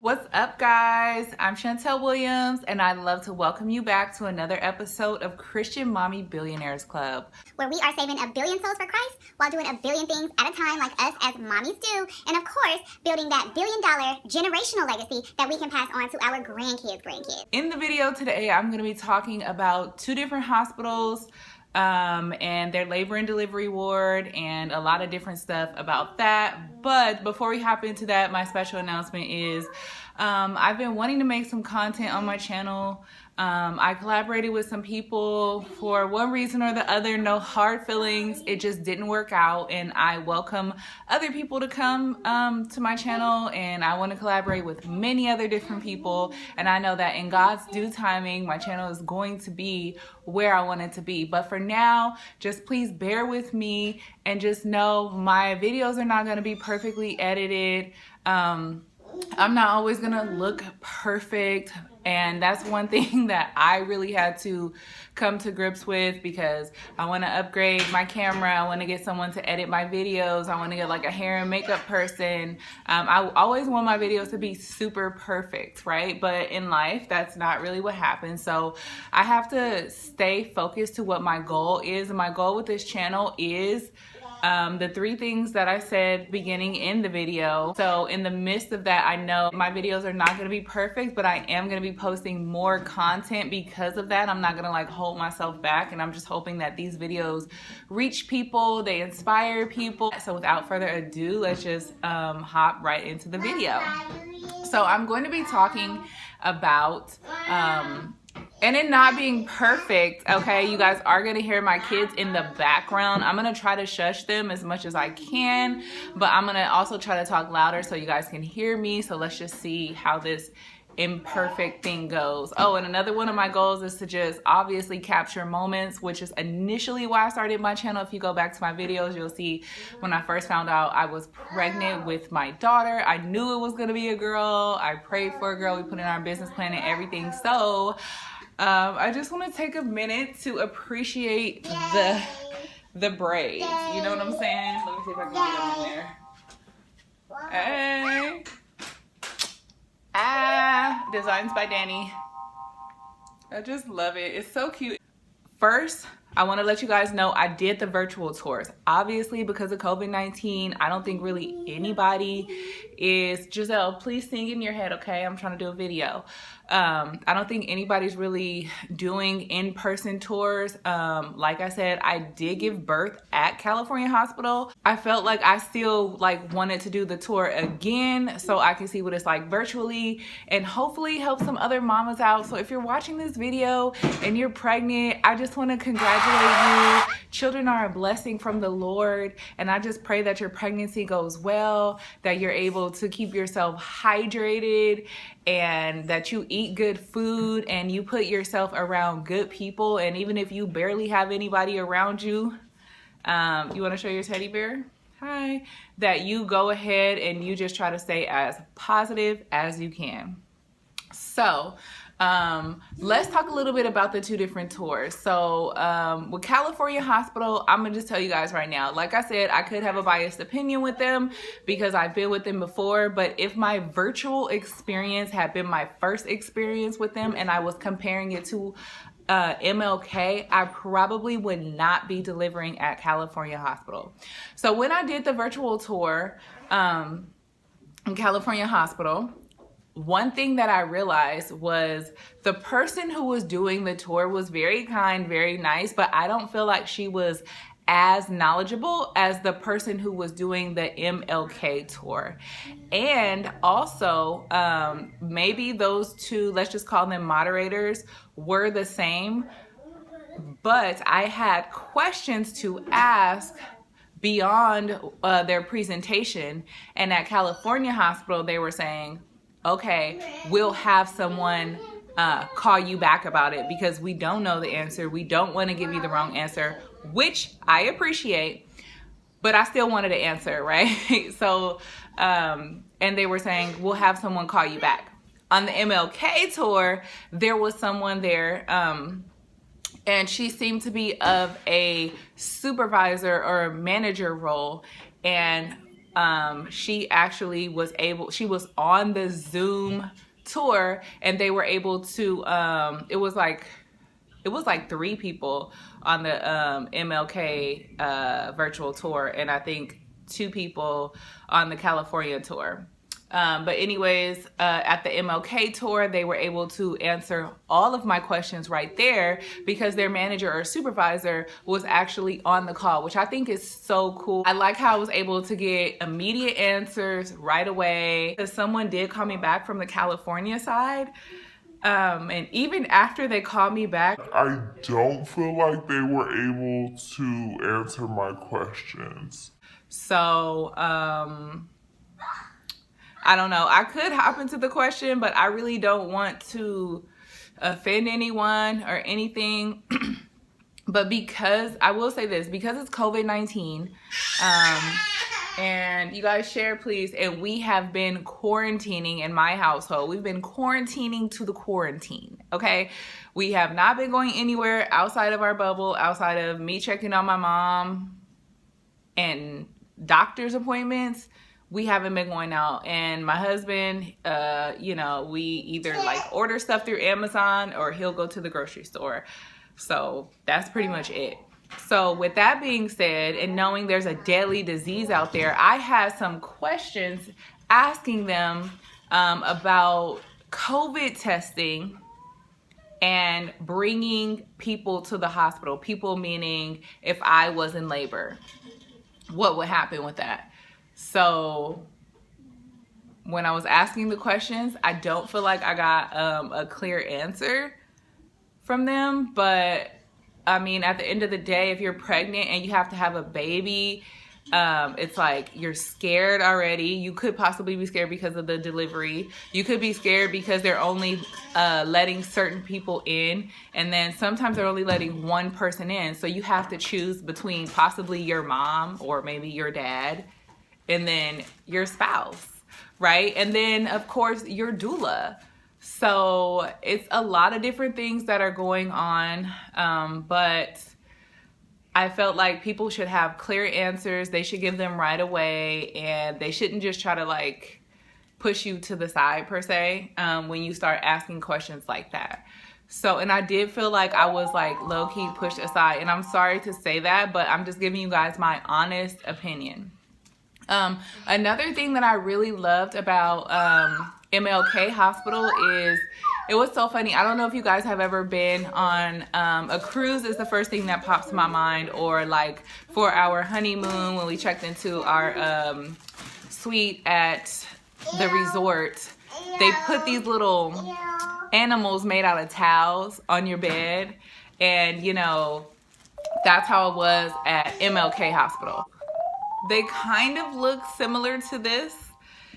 What's up, guys? I'm Chantel Williams, and I'd love to welcome you back to another episode of Christian Mommy Billionaires Club, where we are saving a billion souls for Christ while doing a billion things at a time like us as mommies do, and of course, building that billion-dollar generational legacy that we can pass on to our grandkids. In the video today, I'm going to be talking about two different hospitals and their labor and delivery ward and a lot of different stuff about that. But before we hop into that, my special announcement is I've been wanting to make some content on my channel. I collaborated with some people for one reason or the other, no hard feelings. It just didn't work out, and I welcome other people to come to my channel, and I want to collaborate with many other different people. And I know that in God's due timing, my channel is going to be where I want it to be. But for now, just please bear with me and just know my videos are not going to be perfectly edited. I'm not always gonna look perfect, and that's one thing that I really had to come to grips with, because I want to upgrade my camera. I want to get someone to edit my videos. I want to get like a hair and makeup person. I always want my videos to be super perfect, right? But in life, that's not really what happens. So I have to stay focused to what my goal is. And my goal with this channel is the three things that I said beginning in the video. So in the midst of that, I know my videos are not going to be perfect, but I am going to be posting more content because of that. I'm not going to like hold myself back, and I'm just hoping that these videos reach people, they inspire people. So without further ado, let's just hop right into the video. So I'm going to be talking about and it not being perfect, okay? You guys are gonna hear my kids in the background. I'm gonna try to shush them as much as I can, but I'm gonna also try to talk louder so you guys can hear me. So let's just see how this imperfect thing goes. Oh, and another one of my goals is to just obviously capture moments, which is initially why I started my channel. If you go back to my videos, you'll see when I first found out I was pregnant with my daughter, I knew it was gonna be a girl. I prayed for a girl. We put in our business plan and everything. So I just want to take a minute to appreciate the braids. You know what I'm saying? Let me see if I can get them in there. Hey. Designs by Danny. I just love it. It's so cute. First, I want to let you guys know I did the virtual tours. Obviously, because of COVID-19, I don't think really anybody is... Giselle, please sing in your head, okay? I'm trying to do a video. I don't think anybody's really doing in-person tours. Like I said, I did give birth at California Hospital. I felt like I still wanted to do the tour again so I can see what it's like virtually and hopefully help some other mamas out. So if you're watching this video and you're pregnant, I just want to congratulate you. Children are a blessing from the Lord, and I just pray that your pregnancy goes well, that you're able to keep yourself hydrated, and that you eat good food and you put yourself around good people. And even if you barely have anybody around you, you want to show your teddy bear? Hi. That you go ahead and you just try to stay as positive as you can. So let's talk a little bit about the two different tours. So with California Hospital, I'm gonna just tell you guys right now, like I said, I could have a biased opinion with them because I've been with them before, but if my virtual experience had been my first experience with them and I was comparing it to MLK, I probably would not be delivering at California Hospital. So when I did the virtual tour in California Hospital, one thing that I realized was the person who was doing the tour was very kind, very nice, but I don't feel like she was as knowledgeable as the person who was doing the MLK tour. And also, maybe those two, let's just call them moderators, were the same, but I had questions to ask beyond their presentation. And at California Hospital, they were saying, okay, we'll have someone call you back about it because we don't know the answer. We don't want to give you the wrong answer, which I appreciate, but I still wanted an answer, right? So, and they were saying, we'll have someone call you back. On the MLK tour, there was someone there, and she seemed to be of a supervisor or manager role, and she actually was on the Zoom tour, and they were able to, it was like 3 people on the MLK virtual tour, and I think 2 people on the California tour. But anyways, at the MLK tour, they were able to answer all of my questions right there because their manager or supervisor was actually on the call, which I think is so cool. I like how I was able to get immediate answers right away. Because someone did call me back from the California side. And even after they called me back, I don't feel like they were able to answer my questions. So, I don't know. I could hop into the question, but I really don't want to offend anyone or anything. But because, I will say this, because it's COVID-19, and you guys share please, and we have been quarantining in my household. We've been quarantining to the quarantine, okay? We have not been going anywhere outside of our bubble, outside of me checking on my mom and doctor's appointments. We haven't been going out, and my husband, you know, we either like order stuff through Amazon or he'll go to the grocery store. So that's pretty much it. So with that being said, and knowing there's a deadly disease out there, I had some questions asking them about COVID testing and bringing people to the hospital. People meaning if I was in labor, what would happen with that? So when I was asking the questions, I don't feel like I got a clear answer from them. But I mean, at the end of the day, if you're pregnant and you have to have a baby, it's like you're scared already. You could possibly be scared because of the delivery. You could be scared because they're only letting certain people in, and then sometimes they're only letting one person in. So you have to choose between possibly your mom or maybe your dad and then your spouse, right? And then of course your doula. So it's a lot of different things that are going on, but I felt like people should have clear answers. They should give them right away, and they shouldn't just try to like push you to the side per se when you start asking questions like that. So, and I did feel like I was like low-key pushed aside, and I'm sorry to say that, but I'm just giving you guys my honest opinion. Another thing that I really loved about MLK Hospital is, it was so funny. I don't know if you guys have ever been on a cruise is the first thing that pops to my mind, or like for our honeymoon when we checked into our suite at the resort, they put these little animals made out of towels on your bed, and you know, that's how it was at MLK Hospital. They kind of look similar to this.